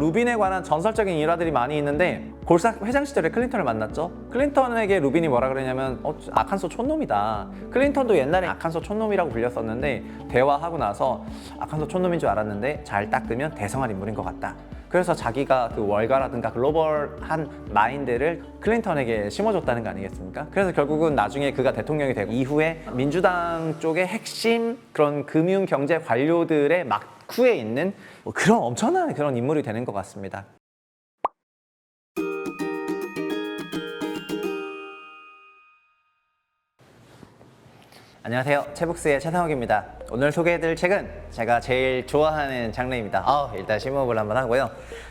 루빈에 관한 전설적인 일화들이 많이 있는데 골사 회장 시절에 클린턴을 만났죠. 클린턴에게 루빈이 뭐라 그러냐면 아칸소 촌놈이다. 클린턴도 옛날에 아칸소 촌놈이라고 불렸었는데 대화하고 나서 아칸소 촌놈인 줄 알았는데 잘 닦으면 대성할 인물인 것 같다. 그래서 자기가 그 월가라든가 글로벌한 마인드를 클린턴에게 심어줬다는 거 아니겠습니까? 그래서 결국은 나중에 그가 대통령이 되고 이후에 민주당 쪽의 핵심 그런 금융 경제 관료들의 막후에 있는 그런 엄청난 그런 인물이 되는 것 같습니다. 안녕하세요. 채북스의 최상욱입니다. 오늘 소개해드릴 책은 제가 제일 좋아하는 장르입니다. 일단 심호흡을 한번 하고요.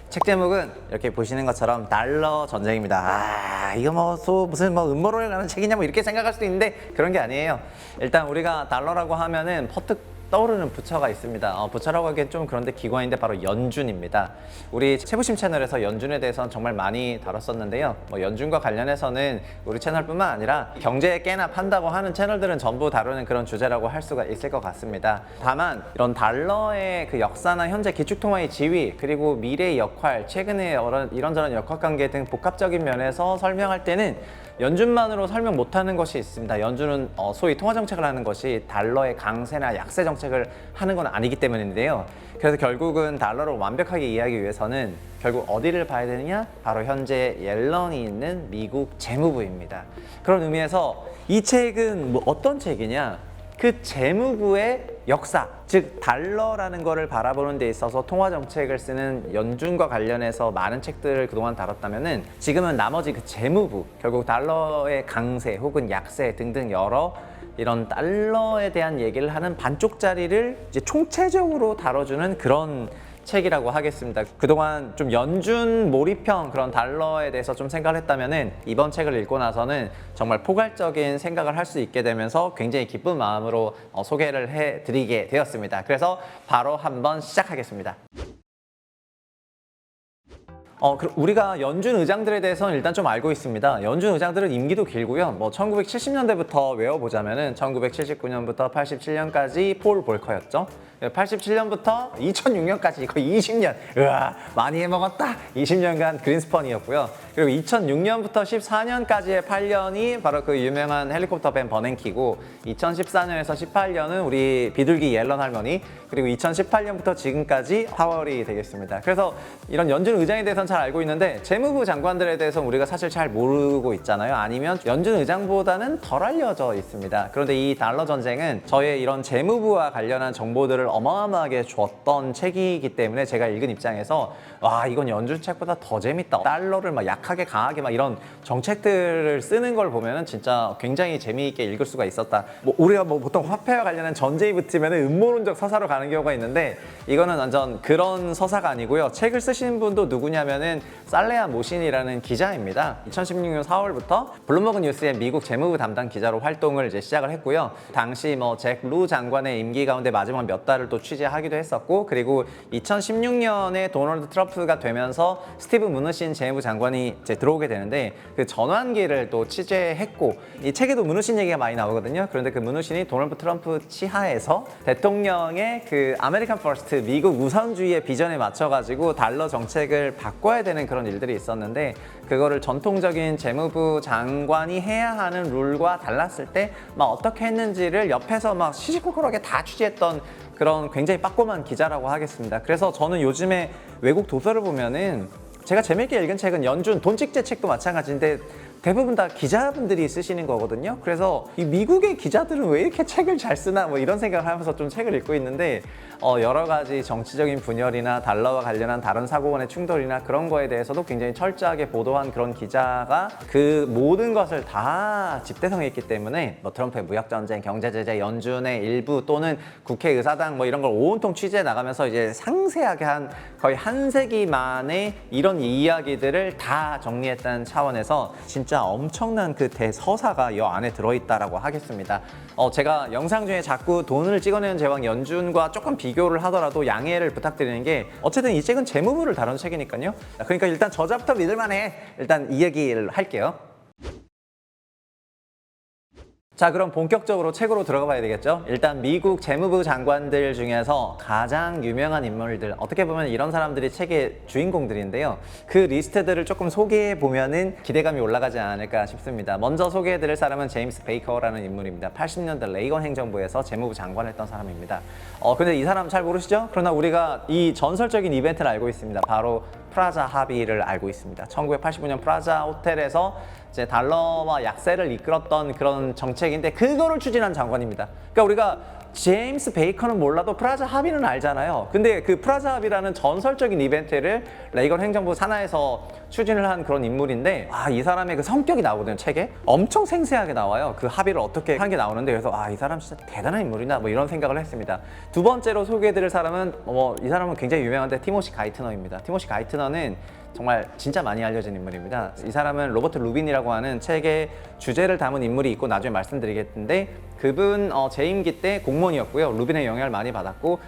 책 제목은 이렇게 보시는 것처럼 달러 전쟁입니다. 이거 무슨 음모론에 관한 책이냐 이렇게 생각할 수도 있는데 그런 게 아니에요. 일단 우리가 달러라고 하면은 퍼뜩 떠오르는 부처가 있습니다. 부처라고 하기엔 좀 그런데 기관인데 바로 연준입니다. 우리 채부심 채널에서 연준에 대해서는 정말 많이 다뤘었는데요. 연준과 관련해서는 우리 채널뿐만 아니라 경제에 꽤나 판다고 하는 채널들은 전부 다루는 그런 주제라고 할 수가 있을 것 같습니다. 다만 이런 달러의 그 역사나 현재 기축통화의 지위 그리고 미래의 역할, 최근의 이런저런 역학관계 등 복합적인 면에서 설명할 때는 연준만으로 설명 못하는 것이 있습니다. 연준은 소위 통화정책을 하는 것이 달러의 강세나 약세 정책을 하는 건 아니기 때문인데요. 그래서 결국은 달러를 완벽하게 이해하기 위해서는 결국 어디를 봐야 되느냐? 바로 현재 옐런이 있는 미국 재무부입니다. 그런 의미에서 이 책은 어떤 책이냐? 그 재무부의 역사, 즉 달러라는 거를 바라보는 데 있어서 통화정책을 쓰는 연준과 관련해서 많은 책들을 그동안 다뤘다면은 지금은 나머지 그 재무부, 결국 달러의 강세 혹은 약세 등등 여러 이런 달러에 대한 얘기를 하는 반쪽짜리를 이제 총체적으로 다뤄주는 그런 책이라고 하겠습니다. 그동안 좀 연준 몰입형 그런 달러에 대해서 좀 생각을 했다면은 이번 책을 읽고 나서는 정말 포괄적인 생각을 할 수 있게 되면서 굉장히 기쁜 마음으로 소개를 해드리게 되었습니다. 그래서 바로 한번 시작하겠습니다. 우리가 연준 의장들에 대해서는 일단 좀 알고 있습니다. 연준 의장들은 임기도 길고요. 1970년대부터 외워보자면은 1979년부터 87년까지 폴 볼커였죠. 87년부터 2006년까지 거의 20년. 으아, 많이 해먹었다. 20년간 그린스펀이었고요. 그리고 2006년부터 14년까지의 8년이 바로 그 유명한 헬리콥터 벤 버냉키고 2014년에서 18년은 우리 비둘기 옐런 할머니 그리고 2018년부터 지금까지 파월이 되겠습니다. 그래서 이런 연준 의장에 대해서는 잘 알고 있는데 재무부 장관들에 대해서는 우리가 사실 잘 모르고 있잖아요. 아니면 연준 의장보다는 덜 알려져 있습니다. 그런데 이 달러 전쟁은 저의 이런 재무부와 관련한 정보들을 어마어마하게 줬던 책이기 때문에 제가 읽은 입장에서 와, 이건 연준 책보다 더 재밌다. 달러를 약하게 강하게 이런 정책들을 쓰는 걸 보면은 진짜 굉장히 재미있게 읽을 수가 있었다. 우리가 보통 화폐와 관련한 전제에 붙으면 음모론적 서사로 가는 경우가 있는데 이거는 완전 그런 서사가 아니고요. 책을 쓰신 분도 누구냐면은 살레아 모신이라는 기자입니다. 2016년 4월부터 블룸버그 뉴스의 미국 재무부 담당 기자로 활동을 이제 시작을 했고요. 당시 잭 루 장관의 임기 가운데 마지막 몇 달을 또 취재하기도 했었고, 그리고 2016년에 도널드 트럼프가 되면서 스티브 무누신 재무부 장관이 이제 들어오게 되는데 그 전환기를 또 취재했고, 이 책에도 무누신 얘기가 많이 나오거든요. 그런데 그 무누신이 도널드 트럼프 치하에서 대통령의 그 아메리칸 퍼스트 미국 우선주의의 비전에 맞춰가지고 달러 정책을 바꿔야 되는 그런 일들이 있었는데 그거를 전통적인 재무부 장관이 해야 하는 룰과 달랐을 때 어떻게 했는지를 옆에서 시시콜콜하게 다 취재했던 그런 굉장히 빠꼼한 기자라고 하겠습니다. 그래서 저는 요즘에 외국 도서를 보면은 제가 재밌게 읽은 책은 연준 돈찍제 책도 마찬가지인데 대부분 다 기자분들이 쓰시는 거거든요. 그래서 이 미국의 기자들은 왜 이렇게 책을 잘 쓰나 이런 생각을 하면서 좀 책을 읽고 있는데 여러 가지 정치적인 분열이나 달러와 관련한 다른 사고관의 충돌이나 그런 거에 대해서도 굉장히 철저하게 보도한 그런 기자가 그 모든 것을 다 집대성했기 때문에 트럼프의 무역전쟁, 경제제재, 연준의 일부 또는 국회의사당 이런 걸 온통 취재해 나가면서 이제 상세하게 한 거의 한 세기 만에 이런 이야기들을 다 정리했다는 차원에서 진짜 엄청난 그 대서사가 이 안에 들어있다라고 하겠습니다. 제가 영상 중에 자꾸 돈을 찍어내는 제왕 연준과 조금 비교를 하더라도 양해를 부탁드리는 게 어쨌든 이 책은 재무부를 다룬 책이니까요. 그러니까 일단 저자부터 믿을만해. 일단 이 얘기를 할게요. 자, 그럼 본격적으로 책으로 들어가 봐야 되겠죠? 일단 미국 재무부 장관들 중에서 가장 유명한 인물들, 어떻게 보면 이런 사람들이 책의 주인공들인데요. 그 리스트들을 조금 소개해 보면은 기대감이 올라가지 않을까 싶습니다. 먼저 소개해 드릴 사람은 제임스 베이커라는 인물입니다. 80년대 레이건 행정부에서 재무부 장관을 했던 사람입니다. 근데 이 사람 잘 모르시죠? 그러나 우리가 이 전설적인 이벤트를 알고 있습니다. 바로 프라자 합의를 알고 있습니다. 1985년 프라자 호텔에서 이제 달러와 약세를 이끌었던 그런 정책인데 그거를 추진한 장관입니다. 그러니까 우리가 제임스 베이커는 몰라도 프라자 합의는 알잖아요. 근데 그 프라자 합의라는 전설적인 이벤트를 레이건 행정부 산하에서 추진을 한 그런 인물인데, 이 사람의 그 성격이 나오거든요. 책에 엄청 생생하게 나와요. 그 합의를 어떻게 한 게 나오는데, 그래서 이 사람 진짜 대단한 인물이다 뭐 이런 생각을 했습니다. 두 번째로 소개해드릴 사람은 이 사람은 굉장히 유명한데 티모시 가이트너입니다. 티모시 가이트너는 정말 진짜 많이 알려진 인물입니다. 이 사람은 로버트 루빈이라고 하는 책의 주제를 담은 인물이 있고 나중에 말씀드리겠는데, 그분 재임기 때 공무원이었고요. 루빈의 영향을 많이 받았고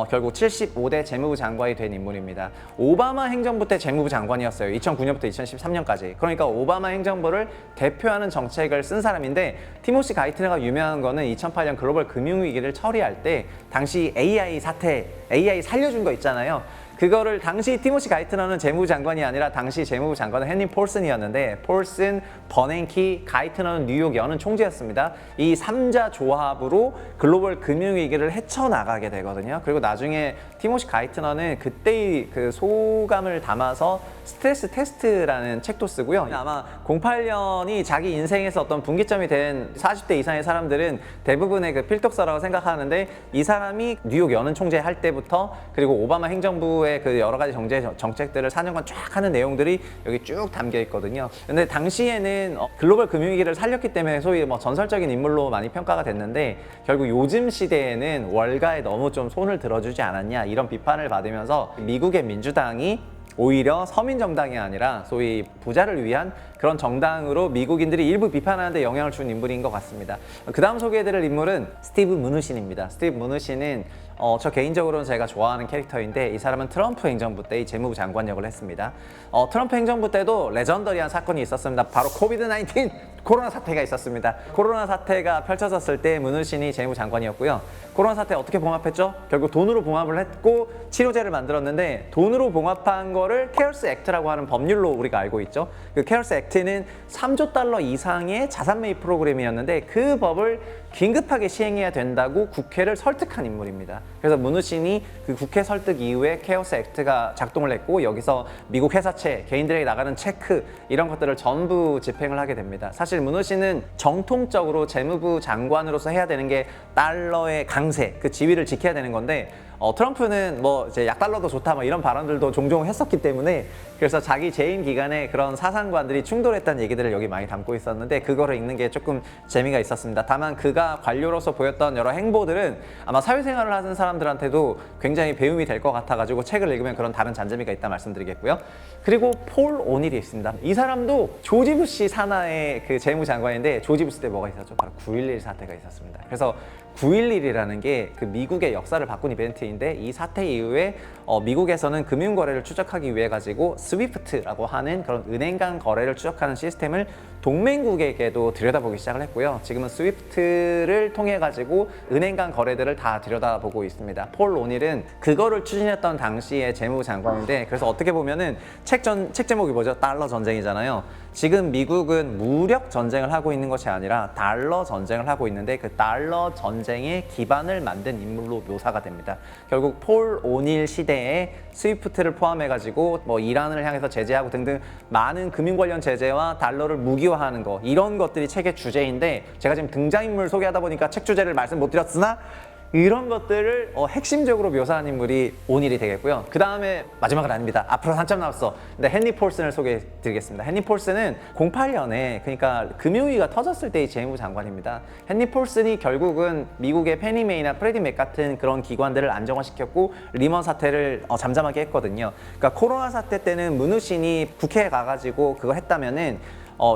결국 75대 재무부 장관이 된 인물입니다. 오바마 행정부 때 재무부 장관이었어요. 2009년부터 2013년까지. 그러니까 오바마 행정부를 대표하는 정책을 쓴 사람인데, 티모시 가이트너가 유명한 거는 2008년 글로벌 금융위기를 처리할 때 당시 AI 사태, AI 살려준 거 있잖아요. 그거를 당시 티모시 가이트너는 재무부 장관이 아니라 당시 재무부 장관은 헨리 폴슨이었는데, 폴슨, 버냉키, 가이트너는 뉴욕 연은 총재였습니다. 이 3자 조합으로 글로벌 금융위기를 헤쳐나가게 되거든요. 그리고 나중에 티모시 가이트너는 그때의 그 소감을 담아서 스트레스 테스트라는 책도 쓰고요. 아마 08년이 자기 인생에서 어떤 분기점이 된 40대 이상의 사람들은 대부분의 그 필독서라고 생각하는데, 이 사람이 뉴욕 연은 총재 할 때부터 그리고 오바마 행정부의 그 여러 가지 정책들을 4년간 쫙 하는 내용들이 여기 쭉 담겨 있거든요. 근데 당시에는 글로벌 금융위기를 살렸기 때문에 소위 전설적인 인물로 많이 평가가 됐는데, 결국 요즘 시대에는 월가에 너무 좀 손을 들어주지 않았냐 이런 비판을 받으면서 미국의 민주당이 오히려 서민 정당이 아니라 소위 부자를 위한 그런 정당으로 미국인들이 일부 비판하는 데 영향을 준 인물인 것 같습니다. 그 다음 소개해드릴 인물은 스티브 무누신입니다. 스티브 무누신은 저 개인적으로는 제가 좋아하는 캐릭터인데, 이 사람은 트럼프 행정부 때 재무부 장관 역을 했습니다. 트럼프 행정부 때도 레전더리한 사건이 있었습니다. 바로 코비드-19 코로나 사태가 있었습니다. 코로나 사태가 펼쳐졌을 때 무누신이 재무부 장관이었고요. 코로나 사태 어떻게 봉합했죠? 결국 돈으로 봉합을 했고 치료제를 만들었는데, 돈으로 봉합한 거를 케어스 액트라고 하는 법률로 우리가 알고 있죠. 그 케어스 액트는 3조 달러 이상의 자산 매입 프로그램이었는데, 그 법을 긴급하게 시행해야 된다고 국회를 설득한 인물입니다. 그래서 무누신이 그 국회 설득 이후에 케어스 액트가 작동을 했고, 여기서 미국 회사채, 개인들에게 나가는 체크 이런 것들을 전부 집행을 하게 됩니다. 사실 무누신은 정통적으로 재무부 장관으로서 해야 되는 게 달러의 강세, 그 지위를 지켜야 되는 건데, 트럼프는 이제 약달러도 좋다 이런 발언들도 종종 했었기 때문에, 그래서 자기 재임 기간에 그런 사상관들이 충돌했다는 얘기들을 여기 많이 담고 있었는데, 그거를 읽는 게 조금 재미가 있었습니다. 다만 그가 관료로서 보였던 여러 행보들은 아마 사회생활을 하는 사람들한테도 굉장히 배움이 될 것 같아가지고 책을 읽으면 그런 다른 잔재미가 있다 말씀드리겠고요. 그리고 폴 오닐이 있습니다. 이 사람도 조지 부시 산하의 그 재무장관인데, 조지 부시 때 뭐가 있었죠? 바로 9.11 사태가 있었습니다. 그래서 9.11이라는 게 그 미국의 역사를 바꾼 이벤트인데, 이 사태 이후에 미국에서는 금융거래를 추적하기 위해 가지고 스위프트라고 하는 그런 은행 간 거래를 추적하는 시스템을 동맹국에게도 들여다보기 시작을 했고요. 지금은 스위프트를 통해 가지고 은행 간 거래들을 다 들여다보고 있습니다. 폴 오닐은 그거를 추진했던 당시의 재무부 장관인데, 그래서 어떻게 보면은 책 제목이 뭐죠? 달러 전쟁이잖아요. 지금 미국은 무력 전쟁을 하고 있는 것이 아니라 달러 전쟁을 하고 있는데, 그 달러 전쟁의 기반을 만든 인물로 묘사가 됩니다. 결국 폴 오닐 시대에 스위프트를 포함해가지고 이란을 향해서 제재하고 등등 많은 금융 관련 제재와 달러를 무기화하는 거, 이런 것들이 책의 주제인데, 제가 지금 등장인물 소개하다 보니까 책 주제를 말씀 못 드렸으나 이런 것들을 핵심적으로 묘사한 인물이 오닐이 되겠고요. 그 다음에 마지막은 아닙니다. 앞으로 한참 남았어. 근데 헨리 폴슨을 소개해 드리겠습니다. 헨리 폴슨은 08년에 그러니까 금융위기가 터졌을 때의 재무부 장관입니다. 헨리 폴슨이 결국은 미국의 페니메이나 프레디맥 같은 그런 기관들을 안정화시켰고 리먼 사태를 잠잠하게 했거든요. 그러니까 코로나 사태 때는 무누신이 국회에 가가지고 그거 했다면은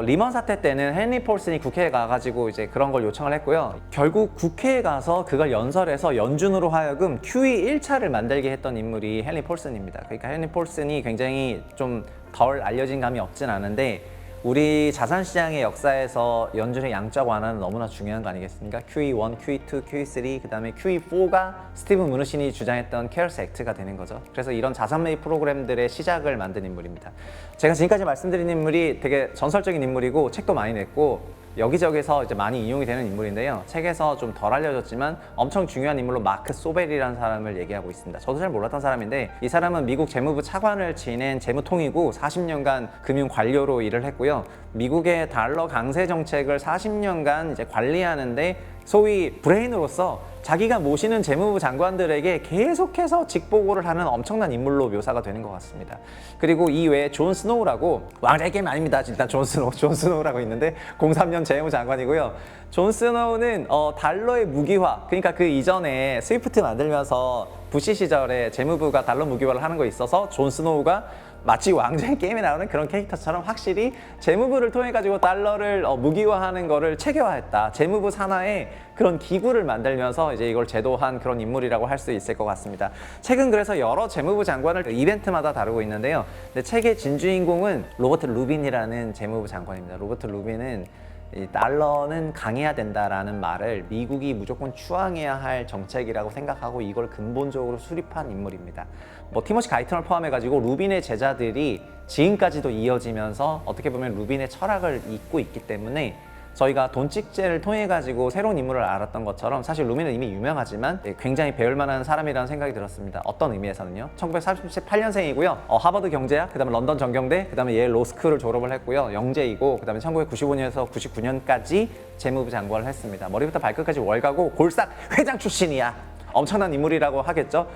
리먼 사태 때는 헨리 폴슨이 국회에 가가지고 이제 그런 걸 요청을 했고요. 결국 국회에 가서 그걸 연설해서 연준으로 하여금 QE 1차를 만들게 했던 인물이 헨리 폴슨입니다. 그러니까 헨리 폴슨이 굉장히 좀 덜 알려진 감이 없진 않은데, 우리 자산시장의 역사에서 연준의 양적 완화는 너무나 중요한 거 아니겠습니까? QE1, QE2, QE3, 그 다음에 QE4가 스티븐 무누신이 주장했던 케어스 액트가 되는 거죠. 그래서 이런 자산 매입 프로그램들의 시작을 만든 인물입니다. 제가 지금까지 말씀드린 인물이 되게 전설적인 인물이고 책도 많이 냈고 여기저기서 이제 많이 이용이 되는 인물인데요. 책에서 좀 덜 알려졌지만 엄청 중요한 인물로 마크 소벨이라는 사람을 얘기하고 있습니다. 저도 잘 몰랐던 사람인데 이 사람은 미국 재무부 차관을 지낸 재무통이고 40년간 금융 관료로 일을 했고요. 미국의 달러 강세 정책을 40년간 이제 관리하는데 소위 브레인으로서 자기가 모시는 재무부 장관들에게 계속해서 직보고를 하는 엄청난 인물로 묘사가 되는 것 같습니다. 그리고 이 외에 존 스노우라고, 왕자의 게임 아닙니다. 일단 존 스노우라고 있는데 03년 재무장관이고요. 존 스노우는 달러의 무기화, 그러니까 그 이전에 스위프트 만들면서 부시 시절에 재무부가 달러 무기화를 하는 거 있어서 존 스노우가 마치 왕자의 게임에 나오는 그런 캐릭터처럼 확실히 재무부를 통해 가지고 달러를 무기화하는 거를 체계화했다. 재무부 산하에 그런 기구를 만들면서 이제 이걸 제도한 그런 인물이라고 할 수 있을 것 같습니다. 책은 그래서 여러 재무부 장관을 이벤트마다 다루고 있는데요. 근데 책의 진주인공은 로버트 루빈이라는 재무부 장관입니다. 로버트 루빈은 이 달러는 강해야 된다라는 말을 미국이 무조건 추앙해야 할 정책이라고 생각하고 이걸 근본적으로 수립한 인물입니다. 뭐 티모시 가이턴을 포함해가지고 루빈의 제자들이 지금까지도 이어지면서 어떻게 보면 루빈의 철학을 잇고 있기 때문에 저희가 돈찍제를 통해 가지고 새로운 인물을 알았던 것처럼 사실 루빈은 이미 유명하지만 굉장히 배울 만한 사람이라는 생각이 들었습니다. 어떤 의미에서는요. 1938년생이고요. 하버드 경제학, 그다음에 런던 정경대, 그다음에 예일 로스쿨을 졸업을 했고요. 영재이고 그다음에 1995년에서 99년까지 재무부 장관을 했습니다. 머리부터 발끝까지 월가고 골삭 회장 출신이야. 엄청난 인물이라고 하겠죠.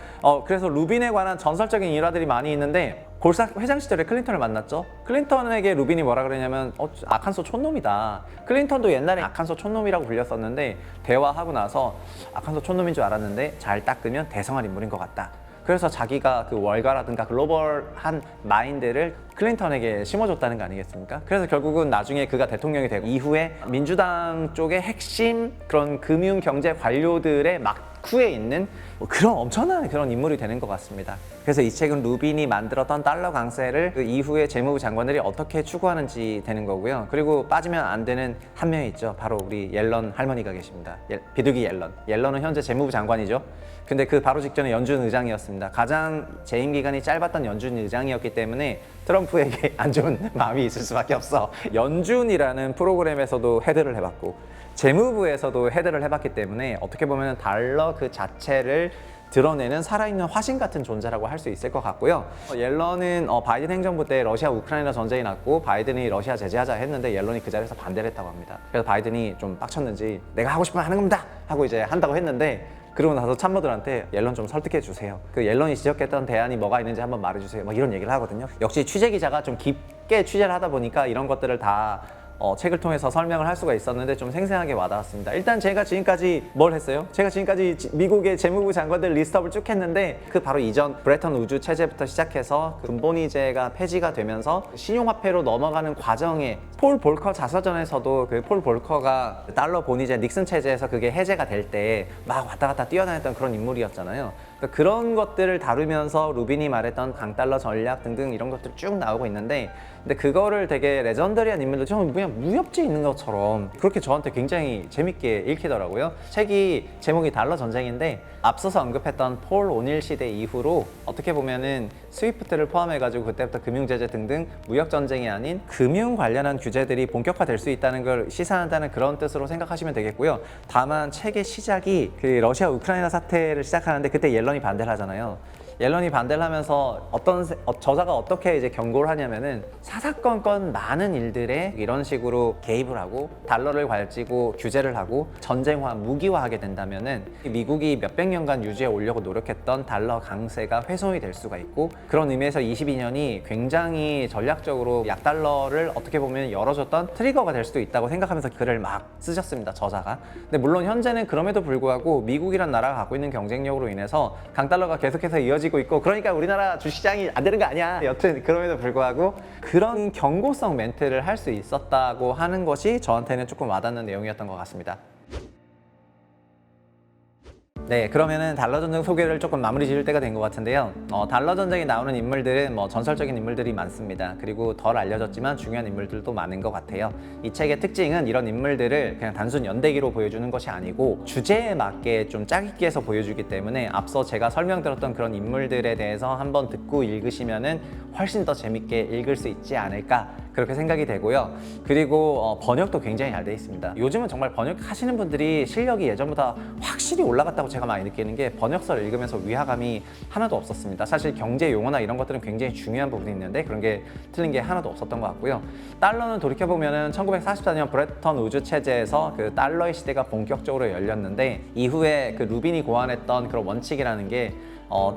그래서 루빈에 관한 전설적인 일화들이 많이 있는데 골삭 회장 시절에 클린턴을 만났죠. 클린턴에게 루빈이 뭐라 그러냐면 아칸소 촌놈이다. 클린턴도 옛날에 아칸소 촌놈이라고 불렸었는데 대화하고 나서 아칸소 촌놈인 줄 알았는데 잘 닦으면 대성한 인물인 것 같다. 그래서 자기가 그 월가라든가 글로벌한 마인드를 클린턴에게 심어줬다는 거 아니겠습니까? 그래서 결국은 나중에 그가 대통령이 되고 이후에 민주당 쪽의 핵심 그런 금융 경제 관료들의 막후에 있는 그런 엄청난 그런 인물이 되는 것 같습니다. 그래서 이 책은 루빈이 만들었던 달러 강세를 그 이후에 재무부 장관들이 어떻게 추구하는지 되는 거고요. 그리고 빠지면 안 되는 한 명이 있죠. 바로 우리 옐런 할머니가 계십니다. 비둘기 옐런. 옐런은 현재 재무부 장관이죠. 근데 그 바로 직전에 연준 의장이었습니다. 가장 재임 기간이 짧았던 연준 의장이었기 때문에 트럼프에게 안 좋은 마음이 있을 수밖에 없어. 연준이라는 프로그램에서도 헤드를 해봤고 재무부에서도 헤드를 해봤기 때문에 어떻게 보면 달러 그 자체를 드러내는 살아있는 화신 같은 존재라고 할 수 있을 것 같고요. 옐런은 바이든 행정부 때 러시아 우크라이나 전쟁이 났고 바이든이 러시아 제재하자 했는데 옐런이 그 자리에서 반대를 했다고 합니다. 그래서 바이든이 좀 빡쳤는지 내가 하고 싶으면 하는 겁니다 하고 이제 한다고 했는데 그러고 나서 참모들한테 옐런 좀 설득해 주세요. 그 옐런이 지적했던 대안이 뭐가 있는지 한번 말해주세요. 막 이런 얘기를 하거든요. 역시 취재 기자가 좀 깊게 취재를 하다 보니까 이런 것들을 다 책을 통해서 설명을 할 수가 있었는데 좀 생생하게 와닿았습니다. 일단 제가 지금까지 뭘 했어요? 제가 지금까지 미국의 재무부 장관들 리스트업을 쭉 했는데 그 바로 이전 브레턴 우주 체제부터 시작해서 근본이제가 폐지가 되면서 신용화폐로 넘어가는 과정에 폴 볼커 자서전에서도 그 폴 볼커가 달러 본이제 닉슨 체제에서 그게 해제가 될 때 막 왔다 갔다 뛰어다녔던 그런 인물이었잖아요. 그러니까 그런 것들을 다루면서 루빈이 말했던 강달러 전략 등등 이런 것들 쭉 나오고 있는데 근데 그거를 되게 레전더리한 인물들 좀 그냥 무협지 있는 것처럼 그렇게 저한테 굉장히 재밌게 읽히더라고요. 책이 제목이 달러 전쟁인데 앞서서 언급했던 폴 오닐 시대 이후로 어떻게 보면은 스위프트를 포함해가지고 그때부터 금융제재 등등 무역 전쟁이 아닌 금융 관련한 규제들이 본격화될 수 있다는 걸 시사한다는 그런 뜻으로 생각하시면 되겠고요. 다만 책의 시작이 그 러시아 우크라이나 사태를 시작하는데 그때 옐런이 반대를 하잖아요. 옐런이 반대를 하면서 저자가 어떻게 이제 경고를 하냐면은 사사건건 많은 일들에 이런 식으로 개입을 하고 달러를 괄지고 규제를 하고 전쟁화, 무기화하게 된다면은 미국이 몇백 년간 유지해 오려고 노력했던 달러 강세가 훼손이 될 수가 있고 그런 의미에서 22년이 굉장히 전략적으로 약달러를 어떻게 보면 열어줬던 트리거가 될 수도 있다고 생각하면서 글을 막 쓰셨습니다, 저자가. 근데 물론 현재는 그럼에도 불구하고 미국이란 나라가 갖고 있는 경쟁력으로 인해서 강달러가 계속해서 이어지고 있고 그러니까 우리나라 주식시장이 안 되는 거 아니야. 여튼 그럼에도 불구하고 그런 경고성 멘트를 할 수 있었다고 하는 것이 저한테는 조금 와닿는 내용이었던 것 같습니다. 네, 그러면은 달러 전쟁 소개를 조금 마무리 지을 때가 된 것 같은데요. 달러 전쟁에 나오는 인물들은 뭐 전설적인 인물들이 많습니다. 그리고 덜 알려졌지만 중요한 인물들도 많은 것 같아요. 이 책의 특징은 이런 인물들을 그냥 단순 연대기로 보여주는 것이 아니고 주제에 맞게 좀 짜깁기 해서 보여주기 때문에 앞서 제가 설명드렸던 그런 인물들에 대해서 한번 듣고 읽으시면은 훨씬 더 재밌게 읽을 수 있지 않을까 그렇게 생각이 되고요. 그리고 번역도 굉장히 잘 돼 있습니다. 요즘은 정말 번역하시는 분들이 실력이 예전보다 확실히 올라갔다고 제가 많이 느끼는 게 번역서를 읽으면서 위화감이 하나도 없었습니다. 사실 경제 용어나 이런 것들은 굉장히 중요한 부분이 있는데 그런 게 틀린 게 하나도 없었던 것 같고요. 달러는 돌이켜보면은 1944년 브레턴 우주 체제에서 그 달러의 시대가 본격적으로 열렸는데 이후에 그 루빈이 고안했던 그런 원칙이라는 게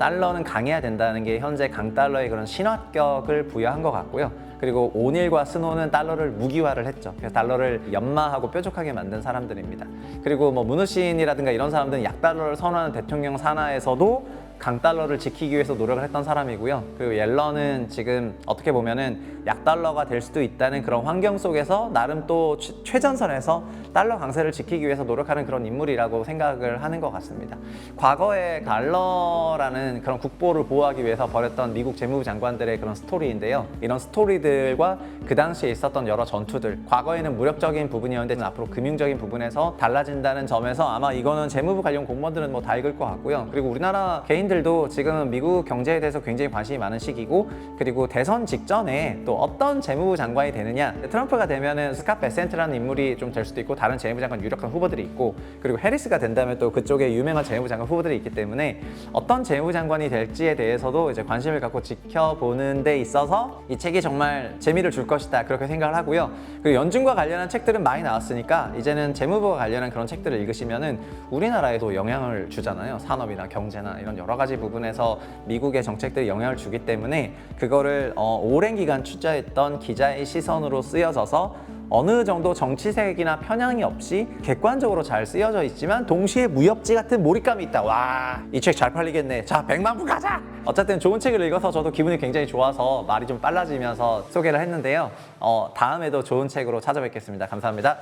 달러는 강해야 된다는 게 현재 강달러의 그런 신화격을 부여한 것 같고요. 그리고 오닐과 스노는 달러를 무기화를 했죠. 그래서 달러를 연마하고 뾰족하게 만든 사람들입니다. 그리고 뭐 문우신이라든가 이런 사람들은 약달러를 선호하는 대통령 산하에서도 강달러를 지키기 위해서 노력을 했던 사람이고요. 그리고 옐런은 지금 어떻게 보면은 약달러가 될 수도 있다는 그런 환경 속에서 나름 또 최전선에서 달러 강세를 지키기 위해서 노력하는 그런 인물이라고 생각을 하는 것 같습니다. 과거에 달러라는 그런 국보를 보호하기 위해서 벌였던 미국 재무부 장관들의 그런 스토리인데요. 이런 스토리들과 그 당시에 있었던 여러 전투들, 과거에는 무력적인 부분이었는데 앞으로 금융적인 부분에서 달라진다는 점에서 아마 이거는 재무부 관련 공무원들은 뭐 다 읽을 것 같고요. 그리고 우리나라 개인들도 지금 미국 경제에 대해서 굉장히 관심이 많은 시기고, 그리고 대선 직전에 또 어떤 재무부 장관이 되느냐, 트럼프가 되면은 스캇 베센트라는 인물이 좀 될 수도 있고 다른 재무부 장관 유력한 후보들이 있고, 그리고 해리스가 된다면 또 그쪽에 유명한 재무부 장관 후보들이 있기 때문에 어떤 재무부 장관이 될지에 대해서도 이제 관심을 갖고 지켜보는 데 있어서 이 책이 정말 재미를 줄 것이다 그렇게 생각을 하고요. 그리고 연준과 관련한 책들은 많이 나왔으니까 이제는 재무부와 관련한 그런 책들을 읽으시면은 우리나라에도 영향을 주잖아요. 산업이나 경제나 이런 여러 가지 부분에서 미국의 정책들이 영향을 주기 때문에 그거를 오랜 기간 취재했던 기자의 시선으로 쓰여져서 어느 정도 정치색이나 편향이 없이 객관적으로 잘 쓰여져 있지만 동시에 무협지 같은 몰입감이 있다. 와, 이 책 잘 팔리겠네. 자, 100만 부 가자! 어쨌든 좋은 책을 읽어서 저도 기분이 굉장히 좋아서 말이 좀 빨라지면서 소개를 했는데요. 다음에도 좋은 책으로 찾아뵙겠습니다. 감사합니다.